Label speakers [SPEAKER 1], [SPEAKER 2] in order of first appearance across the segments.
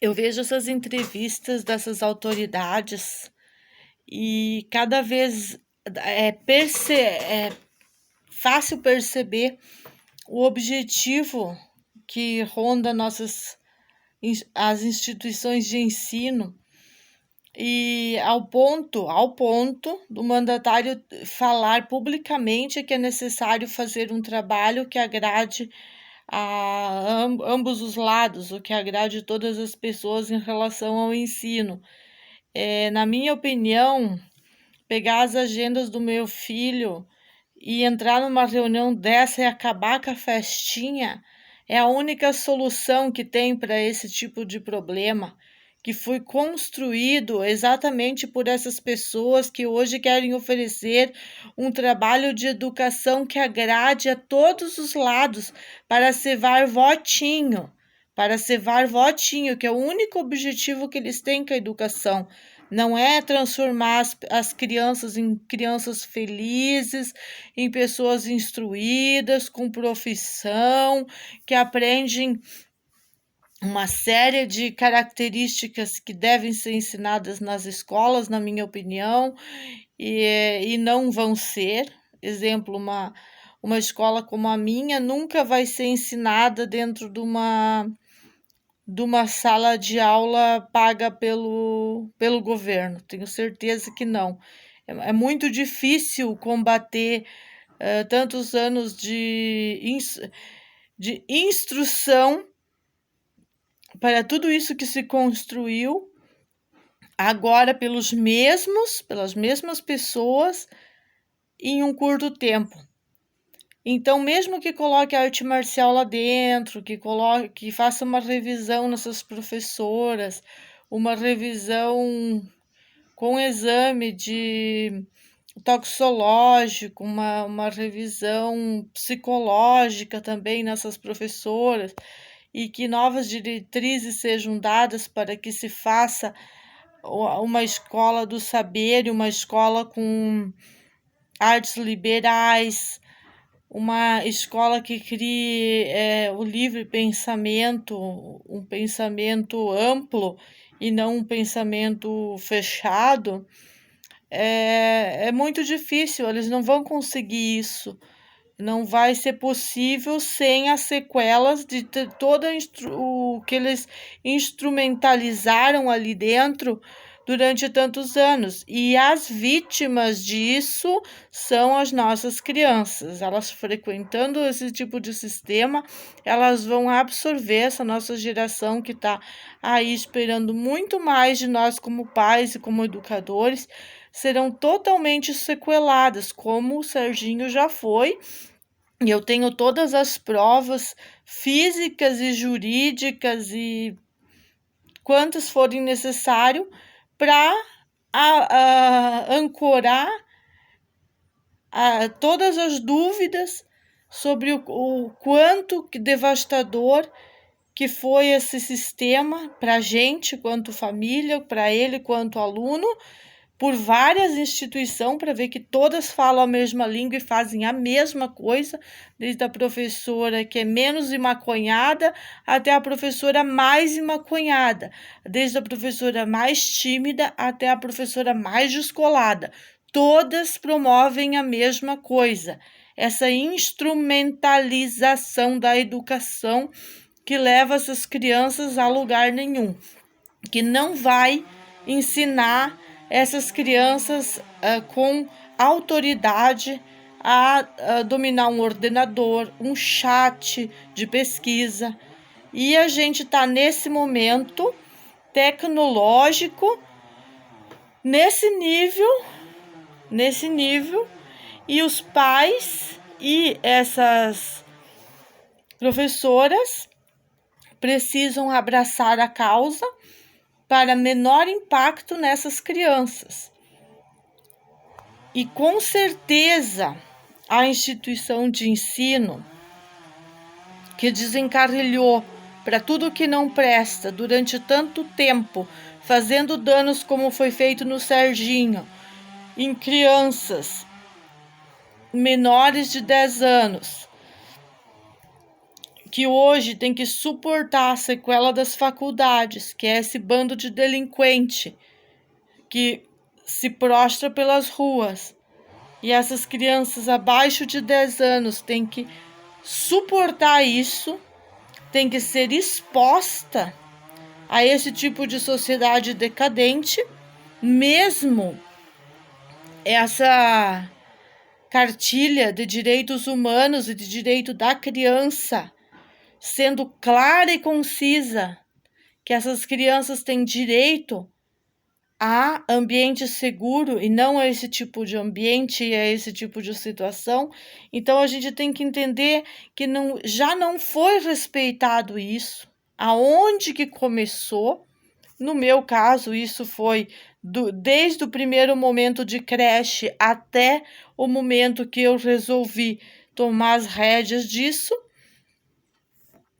[SPEAKER 1] Eu vejo essas entrevistas dessas autoridades e cada vez é fácil perceber o objetivo que ronda as instituições de ensino e ao ponto do mandatário falar publicamente que é necessário fazer um trabalho que agrade a ambos os lados, o que agrade todas as pessoas em relação ao ensino. Na minha opinião, pegar as agendas do meu filho e entrar numa reunião dessa e acabar com a festinha é a única solução que tem para esse tipo de problema, que foi construído exatamente por essas pessoas que hoje querem oferecer um trabalho de educação que agrade a todos os lados para cevar votinho, que é o único objetivo que eles têm com a educação. Não é transformar as crianças em crianças felizes, em pessoas instruídas, com profissão, que aprendem uma série de características que devem ser ensinadas nas escolas, na minha opinião, e não vão ser. Exemplo, uma escola como a minha nunca vai ser ensinada dentro de uma sala de aula paga pelo governo. Tenho certeza que não. É muito difícil combater tantos anos de instrução para tudo isso que se construiu agora pelas mesmas pessoas em um curto tempo. Então, mesmo que coloque a arte marcial lá dentro, que faça uma revisão nessas professoras, uma revisão com exame de toxicológico, uma revisão psicológica também nessas professoras, e que novas diretrizes sejam dadas para que se faça uma escola do saber e uma escola com artes liberais, uma escola que crie o livre pensamento, um pensamento amplo e não um pensamento fechado. É muito difícil, eles não vão conseguir isso. Não vai ser possível sem as sequelas de todo o que eles instrumentalizaram ali dentro durante tantos anos. E as vítimas disso são as nossas crianças. Elas frequentando esse tipo de sistema, elas vão absorver essa nossa geração que está aí esperando muito mais de nós como pais e como educadores, serão totalmente sequeladas, como o Serginho já foi. E eu tenho todas as provas físicas e jurídicas e quantas forem necessário para ancorar todas as dúvidas sobre o quanto devastador que foi esse sistema para a gente, quanto família, para ele, quanto aluno, por várias instituições, para ver que todas falam a mesma língua e fazem a mesma coisa, desde a professora que é menos imaconhada até a professora mais imaconhada, desde a professora mais tímida até a professora mais descolada. Todas promovem a mesma coisa, essa instrumentalização da educação que leva essas crianças a lugar nenhum, que não vai ensinar essas crianças com autoridade a dominar um ordenador, um chat de pesquisa. E a gente está nesse momento tecnológico, nesse nível, e os pais e essas professoras precisam abraçar a causa para menor impacto nessas crianças. E com certeza a instituição de ensino que desencarrilhou para tudo que não presta durante tanto tempo, fazendo danos como foi feito no Serginho, em crianças menores de 10 anos, que hoje tem que suportar a sequela das faculdades, que é esse bando de delinquente que se prostra pelas ruas. E essas crianças abaixo de 10 anos têm que suportar isso, tem que ser exposta a esse tipo de sociedade decadente, mesmo essa cartilha de direitos humanos e de direito da criança sendo clara e concisa que essas crianças têm direito a ambiente seguro e não a esse tipo de ambiente e a esse tipo de situação. Então a gente tem que entender que já não foi respeitado isso. Aonde que começou? No meu caso, isso foi desde o primeiro momento de creche até o momento que eu resolvi tomar as rédeas disso.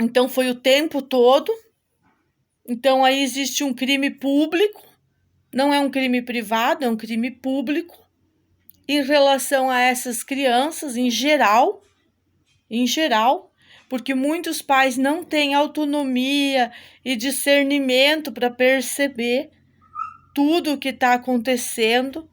[SPEAKER 1] Então foi o tempo todo. Então aí existe um crime público. Não é um crime privado, é um crime público em relação a essas crianças em geral, porque muitos pais não têm autonomia e discernimento para perceber tudo o que está acontecendo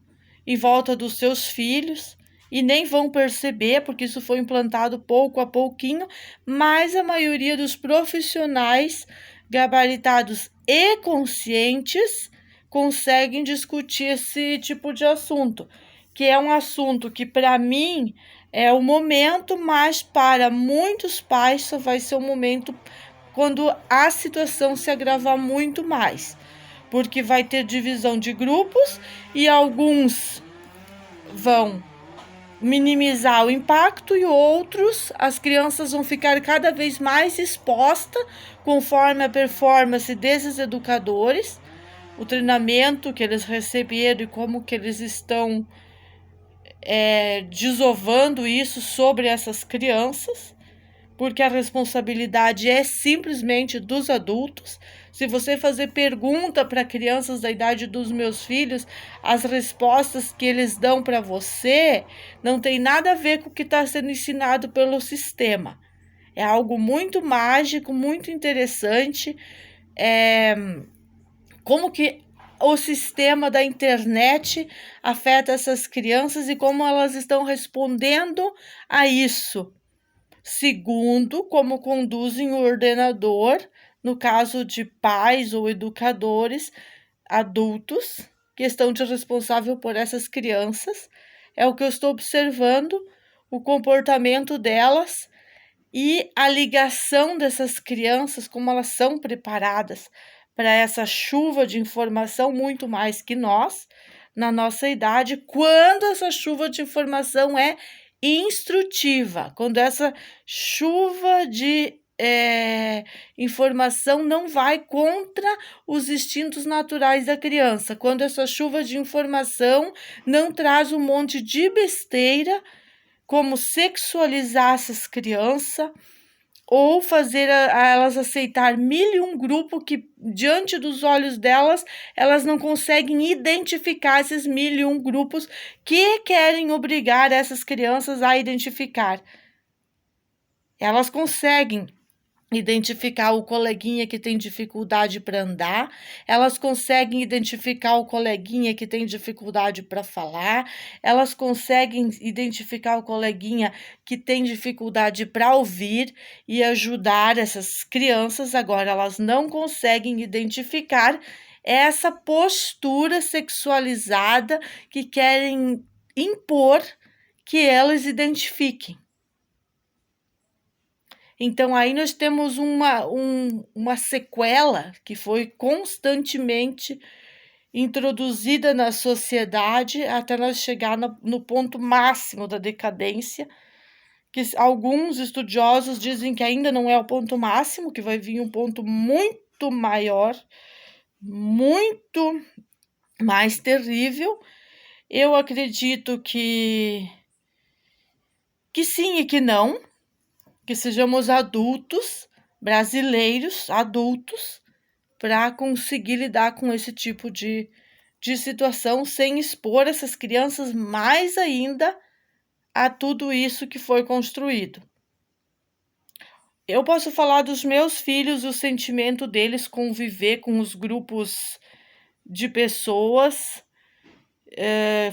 [SPEAKER 1] em volta dos seus filhos e nem vão perceber, porque isso foi implantado pouco a pouquinho, mas a maioria dos profissionais gabaritados e conscientes conseguem discutir esse tipo de assunto, que é um assunto que para mim é o momento, mas para muitos pais só vai ser o momento quando a situação se agravar muito mais, porque vai ter divisão de grupos e alguns vão minimizar o impacto e outros, as crianças vão ficar cada vez mais expostas conforme a performance desses educadores, o treinamento que eles receberam e como que eles estão desovando isso sobre essas crianças, porque a responsabilidade é simplesmente dos adultos. Se você fazer pergunta para crianças da idade dos meus filhos, as respostas que eles dão para você não tem nada a ver com o que está sendo ensinado pelo sistema. É algo muito mágico, muito interessante. Como que o sistema da internet afeta essas crianças e como elas estão respondendo a isso. Segundo, como conduzem o ordenador, no caso de pais ou educadores adultos que estão de responsável por essas crianças, é o que eu estou observando, o comportamento delas e a ligação dessas crianças, como elas são preparadas para essa chuva de informação muito mais que nós, na nossa idade, quando essa chuva de informação é instrutiva, quando essa chuva de informação não vai contra os instintos naturais da criança, quando essa chuva de informação não traz um monte de besteira, como sexualizar essas crianças, ou fazer elas aceitar 1001 grupo que, diante dos olhos delas, elas não conseguem identificar esses 1001 grupos que querem obrigar essas crianças a identificar. Elas conseguem identificar o coleguinha que tem dificuldade para andar, elas conseguem identificar o coleguinha que tem dificuldade para falar, elas conseguem identificar o coleguinha que tem dificuldade para ouvir e ajudar essas crianças. Agora, elas não conseguem identificar essa postura sexualizada que querem impor que elas identifiquem. Então, aí nós temos uma sequela que foi constantemente introduzida na sociedade até nós chegar no ponto máximo da decadência, que alguns estudiosos dizem que ainda não é o ponto máximo, que vai vir um ponto muito maior, muito mais terrível. Eu acredito que sim e que não, que sejamos adultos, brasileiros, adultos, para conseguir lidar com esse tipo de situação sem expor essas crianças mais ainda a tudo isso que foi construído. Eu posso falar dos meus filhos, o sentimento deles conviver com os grupos de pessoas,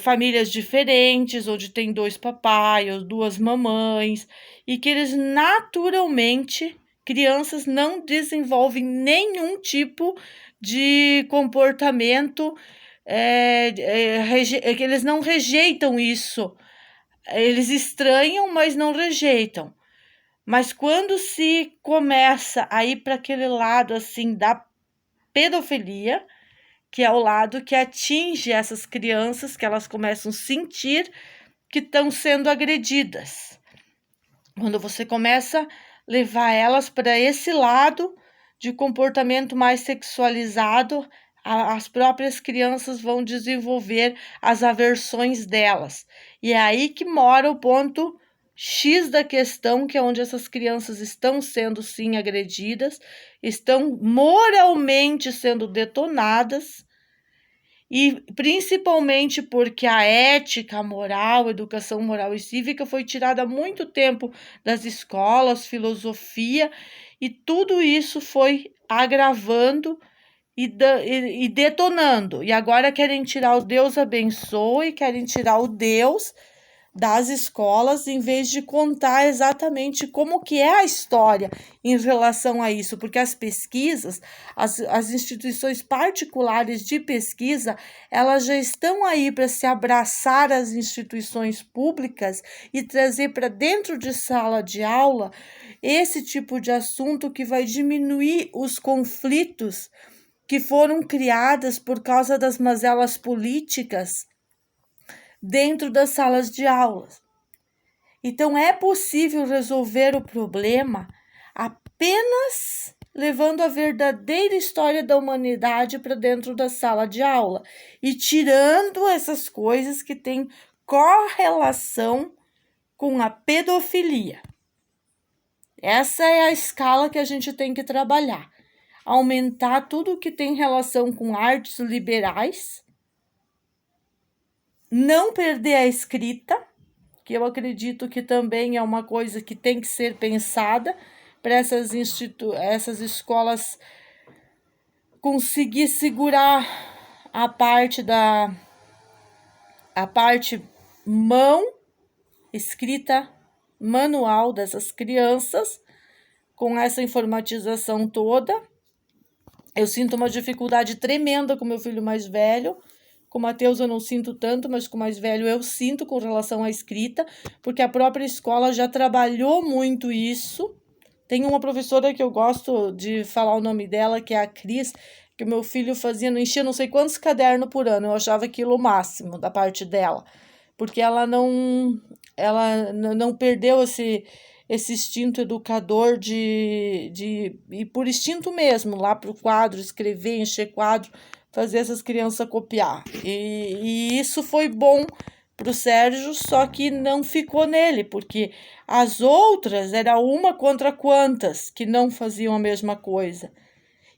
[SPEAKER 1] famílias diferentes, onde tem 2 papais ou 2 mamães, e que eles naturalmente, crianças não desenvolvem nenhum tipo de comportamento, que eles não rejeitam isso. Eles estranham, mas não rejeitam. Mas quando se começa a ir para aquele lado assim da pedofilia, que é o lado que atinge essas crianças, que elas começam a sentir que estão sendo agredidas. Quando você começa a levar elas para esse lado de comportamento mais sexualizado, as próprias crianças vão desenvolver as aversões delas. E é aí que mora o ponto X da questão, que é onde essas crianças estão sendo sim agredidas, estão moralmente sendo detonadas, e principalmente porque a ética, a moral, a educação moral e cívica foi tirada há muito tempo das escolas, filosofia, e tudo isso foi agravando e detonando. E agora querem tirar o Deus abençoe, querem tirar o Deus das escolas, em vez de contar exatamente como que é a história em relação a isso, porque as pesquisas, as instituições particulares de pesquisa, elas já estão aí para se abraçar às instituições públicas e trazer para dentro de sala de aula esse tipo de assunto que vai diminuir os conflitos que foram criadas por causa das mazelas políticas dentro das salas de aulas. Então, é possível resolver o problema apenas levando a verdadeira história da humanidade para dentro da sala de aula e tirando essas coisas que têm correlação com a pedofilia. Essa é a escala que a gente tem que trabalhar. Aumentar tudo que tem relação com artes liberais, não perder a escrita, que eu acredito que também é uma coisa que tem que ser pensada para essas escolas conseguir segurar a parte mão escrita manual dessas crianças com essa informatização toda. Eu sinto uma dificuldade tremenda com meu filho mais velho. Com o Matheus eu não sinto tanto, mas com o mais velho eu sinto com relação à escrita, porque a própria escola já trabalhou muito isso. Tem uma professora que eu gosto de falar o nome dela, que é a Cris, que o meu filho fazia, não enchia não sei quantos cadernos por ano. Eu achava aquilo o máximo da parte dela, porque ela não perdeu esse instinto educador de ir por instinto mesmo, lá para o quadro, escrever, encher quadro, fazer essas crianças copiar. E isso foi bom para o Sérgio, só que não ficou nele, porque as outras era uma contra quantas que não faziam a mesma coisa.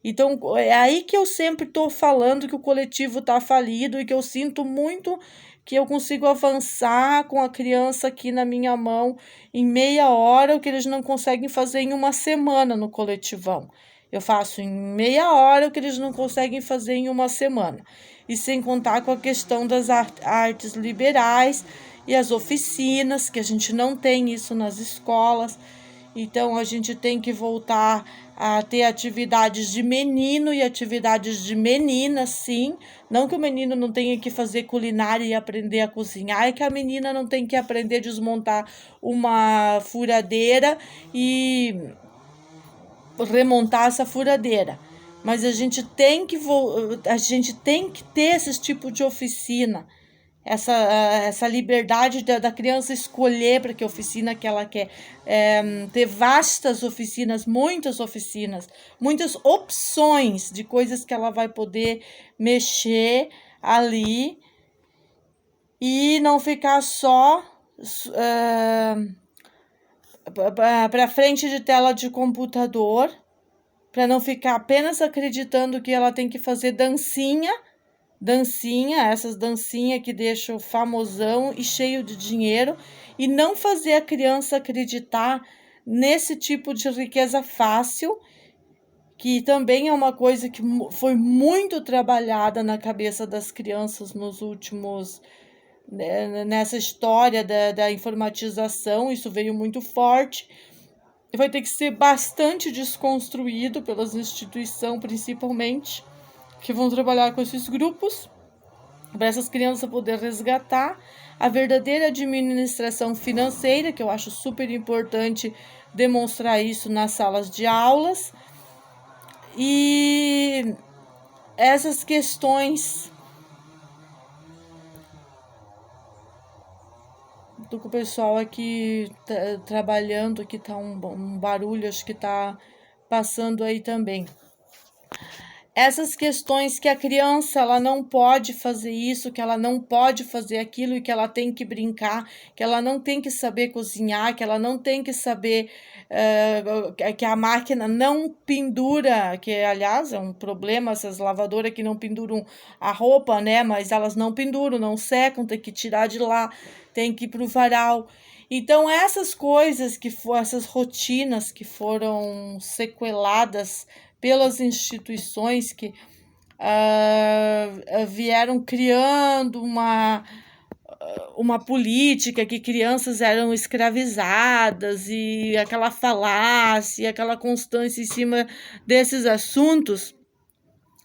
[SPEAKER 1] Então, é aí que eu sempre estou falando que o coletivo está falido e que eu sinto muito que eu consigo avançar com a criança aqui na minha mão em meia hora, o que eles não conseguem fazer em uma semana no coletivão. Eu faço em meia hora o que eles não conseguem fazer em uma semana. E sem contar com a questão das artes liberais e as oficinas, que a gente não tem isso nas escolas. Então, a gente tem que voltar a ter atividades de menino e atividades de menina, sim. Não que o menino não tenha que fazer culinária e aprender a cozinhar, é que a menina não tem que aprender a desmontar uma furadeira e remontar essa furadeira. Mas a gente tem que ter esse tipo de oficina, essa liberdade da criança escolher para que oficina que ela quer, ter vastas oficinas, muitas opções de coisas que ela vai poder mexer ali e não ficar só para frente de tela de computador, para não ficar apenas acreditando que ela tem que fazer dancinha, essas dancinhas que deixam famosão e cheio de dinheiro, e não fazer a criança acreditar nesse tipo de riqueza fácil, que também é uma coisa que foi muito trabalhada na cabeça das crianças nos últimos, nessa história da informatização, isso veio muito forte. Vai ter que ser bastante desconstruído pelas instituições, principalmente, que vão trabalhar com esses grupos, para essas crianças poder resgatar a verdadeira administração financeira, que eu acho super importante demonstrar isso nas salas de aulas. E essas questões do que o pessoal aqui trabalhando, aqui tá um barulho, acho que tá passando aí também. Essas questões que a criança ela não pode fazer isso, que ela não pode fazer aquilo, e que ela tem que brincar, que ela não tem que saber cozinhar, que ela não tem que saber que a máquina não pendura, que aliás é um problema essas lavadoras que não penduram a roupa, né? Mas elas não penduram, não secam, tem que tirar de lá, tem que ir pro varal. Então essas coisas essas rotinas que foram sequeladas pelas instituições que vieram criando uma política que crianças eram escravizadas, e aquela falácia, aquela constância em cima desses assuntos,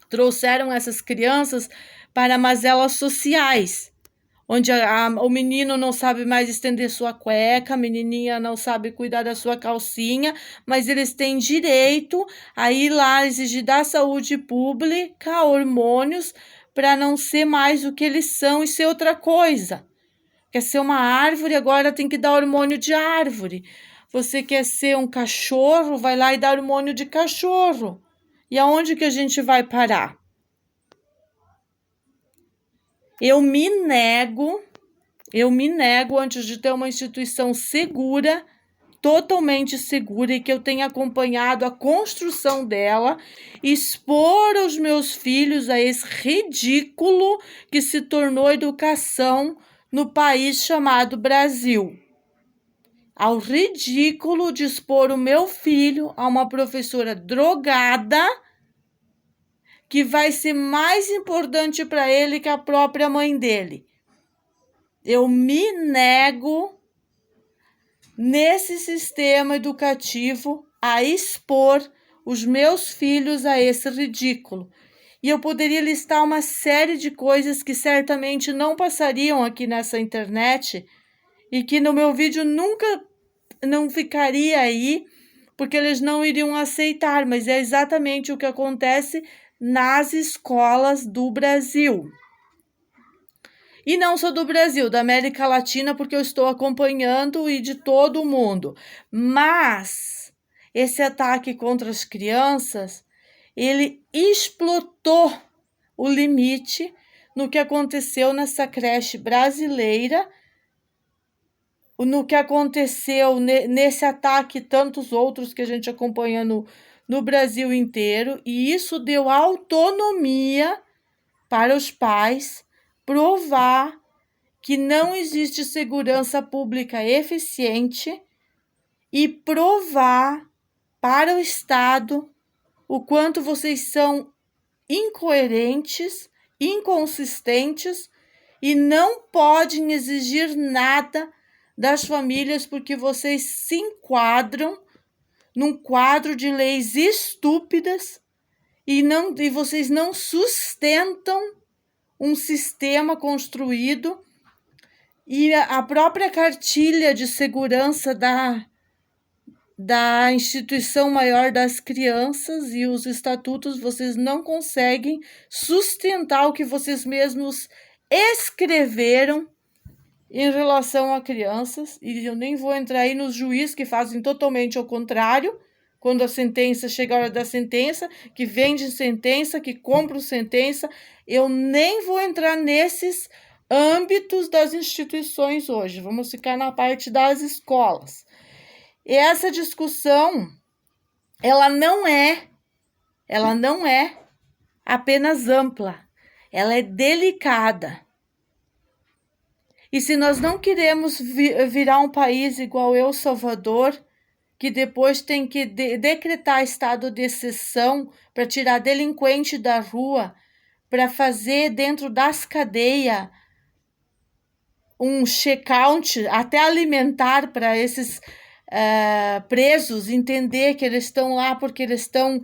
[SPEAKER 1] trouxeram essas crianças para mazelas sociais, onde o menino não sabe mais estender sua cueca, a menininha não sabe cuidar da sua calcinha, mas eles têm direito a ir lá exigir da saúde pública hormônios para não ser mais o que eles são e ser outra coisa. Quer ser uma árvore, agora tem que dar hormônio de árvore. Você quer ser um cachorro, vai lá e dá hormônio de cachorro. E aonde que a gente vai parar? Eu me nego antes de ter uma instituição segura, totalmente segura, e que eu tenha acompanhado a construção dela, expor os meus filhos a esse ridículo que se tornou educação no país chamado Brasil. Ao ridículo de expor o meu filho a uma professora drogada, que vai ser mais importante para ele que a própria mãe dele. Eu me nego, nesse sistema educativo, a expor os meus filhos a esse ridículo. E eu poderia listar uma série de coisas que certamente não passariam aqui nessa internet e que no meu vídeo nunca não ficaria aí, porque eles não iriam aceitar, mas é exatamente o que acontece nas escolas do Brasil. E não só do Brasil, da América Latina, porque eu estou acompanhando, e de todo o mundo. Mas esse ataque contra as crianças, ele explotou o limite no que aconteceu nessa creche brasileira, no que aconteceu nesse ataque e tantos outros que a gente acompanha no Brasil inteiro, e isso deu autonomia para os pais provar que não existe segurança pública eficiente, e provar para o Estado o quanto vocês são incoerentes, inconsistentes, e não podem exigir nada das famílias porque vocês se enquadram num quadro de leis estúpidas e vocês não sustentam um sistema construído, e a própria cartilha de segurança da instituição maior das crianças e os estatutos, vocês não conseguem sustentar o que vocês mesmos escreveram em relação a crianças. E eu nem vou entrar aí nos juízes que fazem totalmente ao contrário, quando a sentença chega a hora da sentença, que vende sentença, que compra sentença. Eu nem vou entrar nesses âmbitos das instituições hoje. Vamos ficar na parte das escolas. E essa discussão, ela não é apenas ampla, ela é delicada. E se nós não queremos virar um país igual El Salvador, que depois tem que decretar estado de exceção para tirar delinquente da rua, para fazer dentro das cadeias um check-out até alimentar para esses presos, entender que eles estão lá porque eles estão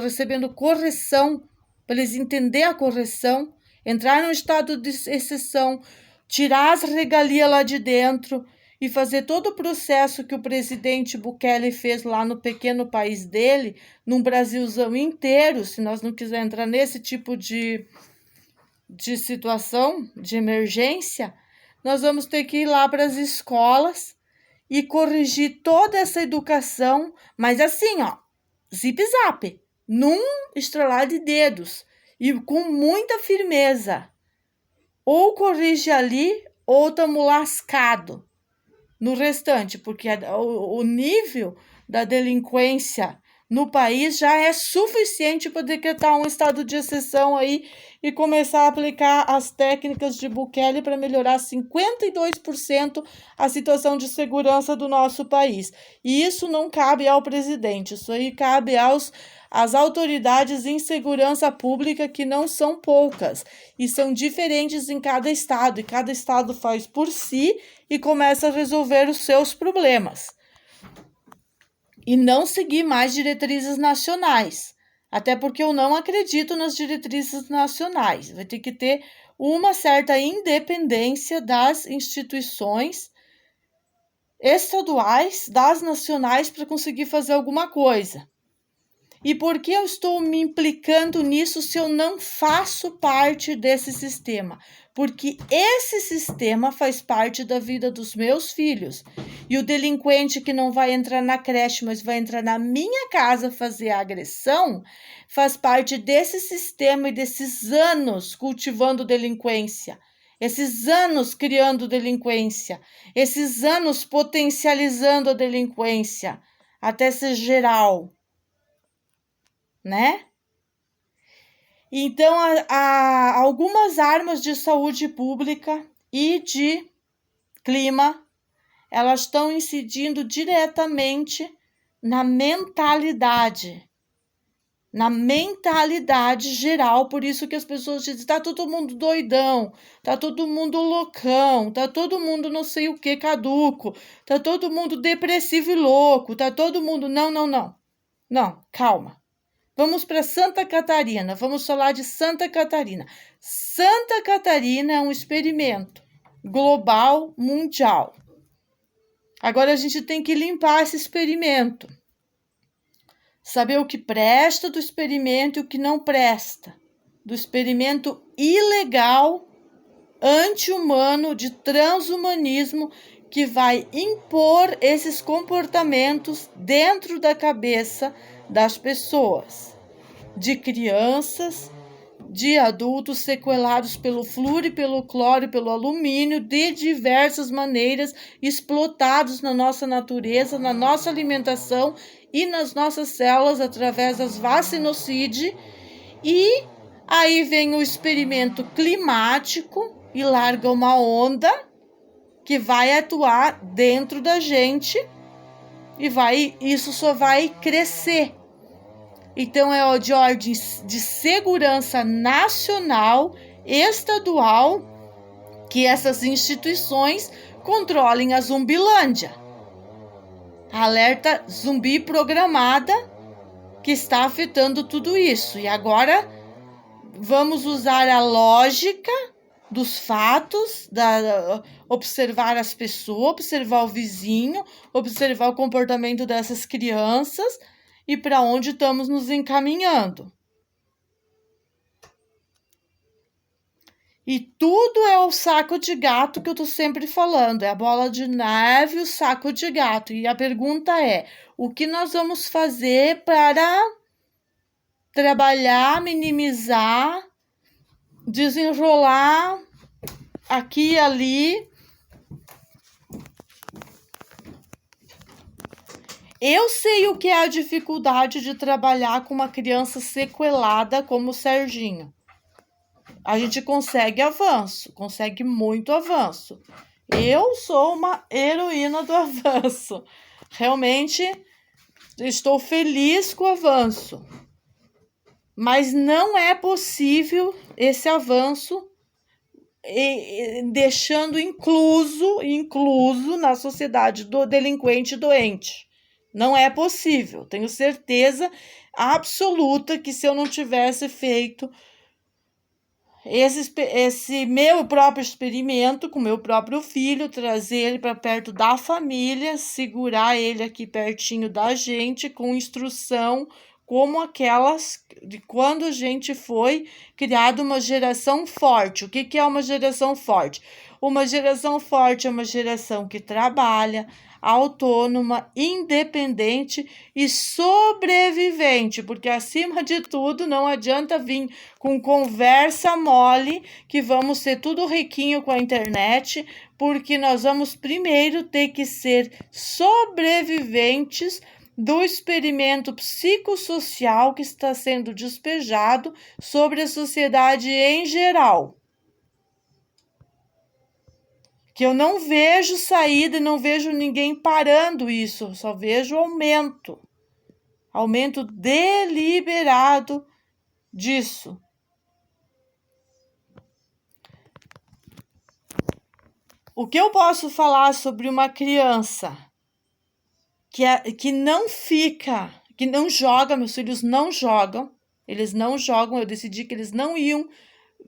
[SPEAKER 1] recebendo correção, para eles entender a correção, entrar no estado de exceção, tirar as regalias lá de dentro e fazer todo o processo que o presidente Bukele fez lá no pequeno país dele, num Brasilzão inteiro. Se nós não quisermos entrar nesse tipo de situação de emergência, nós vamos ter que ir lá para as escolas e corrigir toda essa educação, mas assim, ó, zip-zap, num estralar de dedos e com muita firmeza. Ou corrige ali, ou estamos lascados no restante, porque o nível da delinquência no país já é suficiente para decretar um estado de exceção aí e começar a aplicar as técnicas de Bukele para melhorar 52% a situação de segurança do nosso país. E isso não cabe ao presidente, isso aí cabe às autoridades em segurança pública, que não são poucas, e são diferentes em cada estado, e cada estado faz por si e começa a resolver os seus problemas. E não seguir mais diretrizes nacionais, até porque eu não acredito nas diretrizes nacionais. Vai ter que ter uma certa independência das instituições estaduais, das nacionais, para conseguir fazer alguma coisa. E por que eu estou me implicando nisso se eu não faço parte desse sistema? Porque esse sistema faz parte da vida dos meus filhos. E o delinquente que não vai entrar na creche, mas vai entrar na minha casa fazer a agressão, faz parte desse sistema e desses anos cultivando delinquência. Esses anos criando delinquência. Esses anos potencializando a delinquência até ser geral. Né? Então, algumas armas de saúde pública e de clima, elas estão incidindo diretamente na mentalidade geral. Por isso que as pessoas dizem, tá todo mundo doidão, tá todo mundo loucão, tá todo mundo não sei o que caduco, tá todo mundo depressivo e louco, tá todo mundo... Não, calma. Vamos para Santa Catarina, vamos falar de Santa Catarina. Santa Catarina é um experimento global, mundial. Agora a gente tem que limpar esse experimento. Saber o que presta do experimento e o que não presta. Do experimento ilegal, anti-humano, de transhumanismo, que vai impor esses comportamentos dentro da cabeça das pessoas, de crianças, de adultos sequelados pelo flúor, pelo cloro e pelo alumínio, de diversas maneiras, explotados na nossa natureza, na nossa alimentação e nas nossas células através das vacinocídios. E aí vem o experimento climático e larga uma onda que vai atuar dentro da gente e isso só vai crescer. Então, é de ordem de segurança nacional, estadual, que essas instituições controlem a Zumbilândia. Alerta zumbi programada que está afetando tudo isso. E agora vamos usar a lógica dos fatos, observar as pessoas, observar o vizinho, observar o comportamento dessas crianças e para onde estamos nos encaminhando. E tudo é o saco de gato que eu estou sempre falando, é a bola de neve e o saco de gato. E a pergunta é, o que nós vamos fazer para trabalhar, minimizar, desenrolar aqui e ali? Eu sei o que é a dificuldade de trabalhar com uma criança sequelada como o Serginho. A gente consegue avanço, consegue muito avanço. Eu sou uma heroína do avanço. Realmente estou feliz com o avanço. Mas não é possível esse avanço deixando incluso na sociedade do delinquente doente. Não é possível. Tenho certeza absoluta que se eu não tivesse feito esse meu próprio experimento com meu próprio filho, trazer ele para perto da família, segurar ele aqui pertinho da gente com instrução como aquelas de quando a gente foi criada uma geração forte. O que é uma geração forte? Uma geração forte é uma geração que trabalha, autônoma, independente e sobrevivente, porque acima de tudo não adianta vir com conversa mole que vamos ser tudo riquinho com a internet, porque nós vamos primeiro ter que ser sobreviventes do experimento psicossocial que está sendo despejado sobre a sociedade em geral. Que eu não vejo saída e não vejo ninguém parando isso, só vejo aumento deliberado disso. O que eu posso falar sobre uma criança que não fica, que não joga, meus filhos não jogam, eles não jogam, eu decidi que eles não iam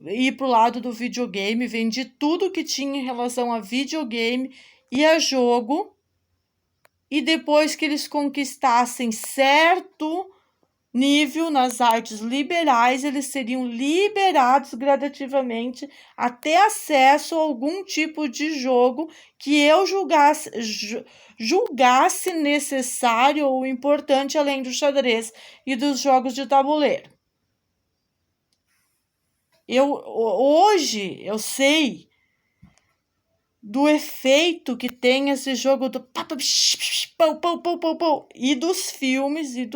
[SPEAKER 1] ir para o lado do videogame, vendi tudo que tinha em relação a videogame e a jogo, e depois que eles conquistassem certo nível nas artes liberais, eles seriam liberados gradativamente a ter acesso a algum tipo de jogo que eu julgasse necessário ou importante, além do xadrez e dos jogos de tabuleiro. Hoje eu sei do efeito que tem esse jogo do e dos filmes e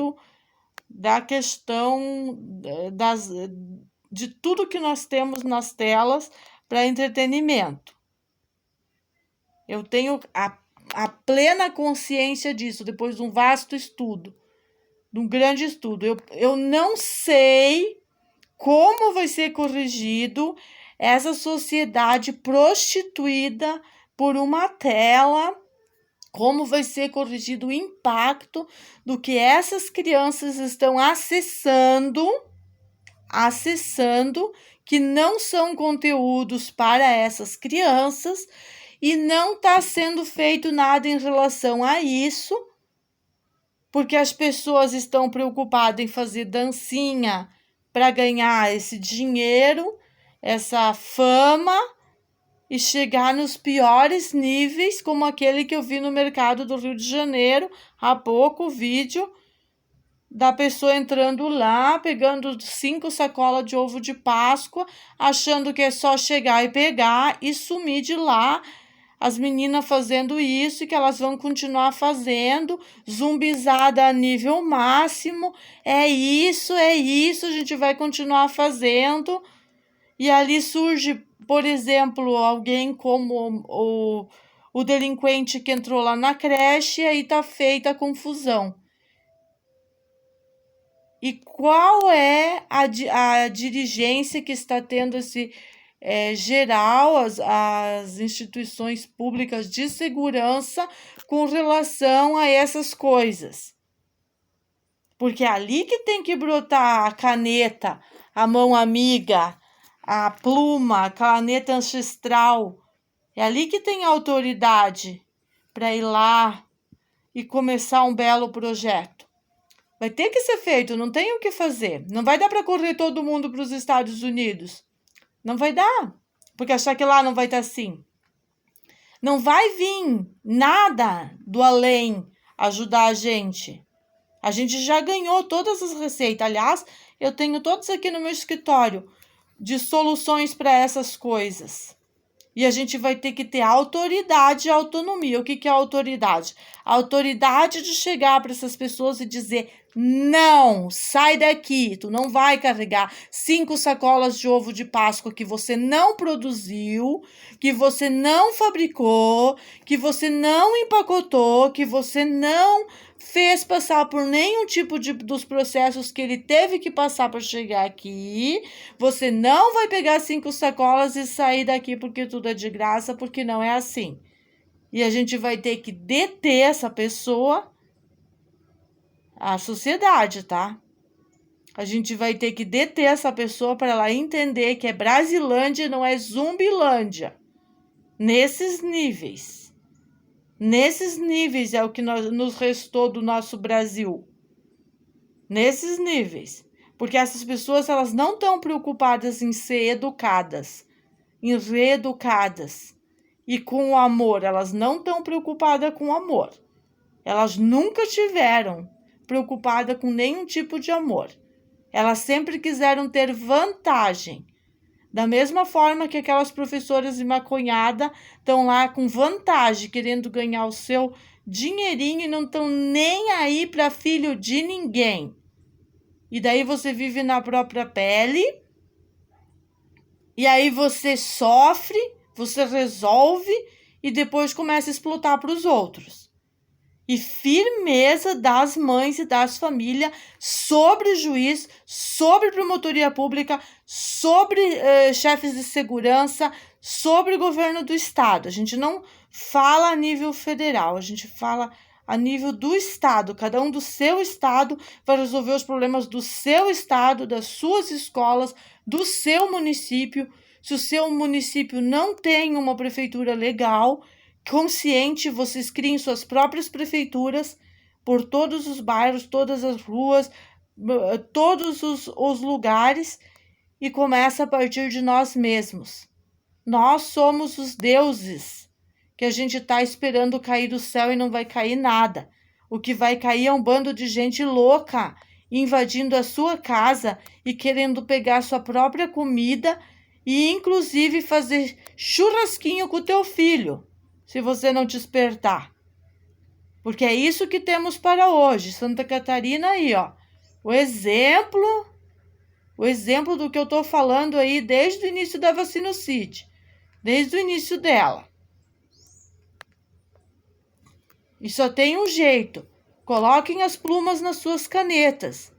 [SPEAKER 1] da questão de tudo que nós temos nas telas para entretenimento. Eu tenho a plena consciência disso, depois de um vasto estudo, de um grande estudo. Eu não sei como vai ser corrigido essa sociedade prostituída por uma tela, como vai ser corrigido o impacto do que essas crianças estão acessando, que não são conteúdos para essas crianças, e não está sendo feito nada em relação a isso, porque as pessoas estão preocupadas em fazer dancinha para ganhar esse dinheiro, essa fama, e chegar nos piores níveis, como aquele que eu vi no mercado do Rio de Janeiro há pouco, o vídeo da pessoa entrando lá, pegando 5 sacolas de ovo de Páscoa, achando que é só chegar e pegar e sumir de lá. As meninas fazendo isso e que elas vão continuar fazendo, zumbizada a nível máximo, é isso, a gente vai continuar fazendo. E ali surge, por exemplo, alguém como o delinquente que entrou lá na creche, e aí tá feita a confusão. E qual é a dirigência que está tendo esse geral, as instituições públicas de segurança com relação a essas coisas? Porque é ali que tem que brotar a caneta, a mão amiga, a pluma, a caneta ancestral. É ali que tem autoridade para ir lá e começar um belo projeto. Vai ter que ser feito, não tem o que fazer. Não vai dar para correr todo mundo para os Estados Unidos. Não vai dar, porque achar que lá não vai estar assim. Não vai vir nada do além ajudar a gente. A gente já ganhou todas as receitas. Aliás, eu tenho todos aqui no meu escritório de soluções para essas coisas. E a gente vai ter que ter autoridade e autonomia. O que é autoridade? A autoridade de chegar para essas pessoas e dizer: Não, sai daqui, tu não vai carregar 5 sacolas de ovo de Páscoa que você não produziu, que você não fabricou, que você não empacotou, que você não fez passar por nenhum tipo dos processos que ele teve que passar para chegar aqui. Você não vai pegar 5 sacolas e sair daqui porque tudo é de graça, porque não é assim. E a gente vai ter que deter essa pessoa, a sociedade, tá? A gente vai ter que deter essa pessoa para ela entender que é Brasilândia e não é Zumbilândia. Nesses níveis. Nesses níveis é o que nos restou do nosso Brasil. Nesses níveis. Porque essas pessoas, elas não estão preocupadas em ser educadas, em reeducadas. E com o amor, elas não estão preocupadas com o amor. Elas nunca tiveram preocupada com nenhum tipo de amor. Elas sempre quiseram ter vantagem. Da mesma forma que aquelas professoras maconhadas estão lá com vantagem, querendo ganhar o seu dinheirinho e não estão nem aí para filho de ninguém. E daí você vive na própria pele, e aí você sofre, você resolve e depois começa a explotar para os outros. E firmeza das mães e das famílias sobre o juiz, sobre promotoria pública, sobre chefes de segurança, sobre o governo do estado. A gente não fala a nível federal, a gente fala a nível do estado. Cada um do seu estado vai resolver os problemas do seu estado, das suas escolas, do seu município. Se o seu município não tem uma prefeitura legal, consciente, vocês criem suas próprias prefeituras por todos os bairros, todas as ruas, todos os lugares, e começa a partir de nós mesmos. Nós somos os deuses que a gente está esperando cair do céu e não vai cair nada. O que vai cair é um bando de gente louca invadindo a sua casa e querendo pegar a sua própria comida e inclusive fazer churrasquinho com o teu filho, se você não despertar. Porque é isso que temos para hoje. Santa Catarina aí, ó. O exemplo do que eu tô falando aí desde o início da vacinocide. Desde o início dela. E só tem um jeito. Coloquem as plumas nas suas canetas.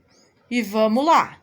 [SPEAKER 1] E vamos lá.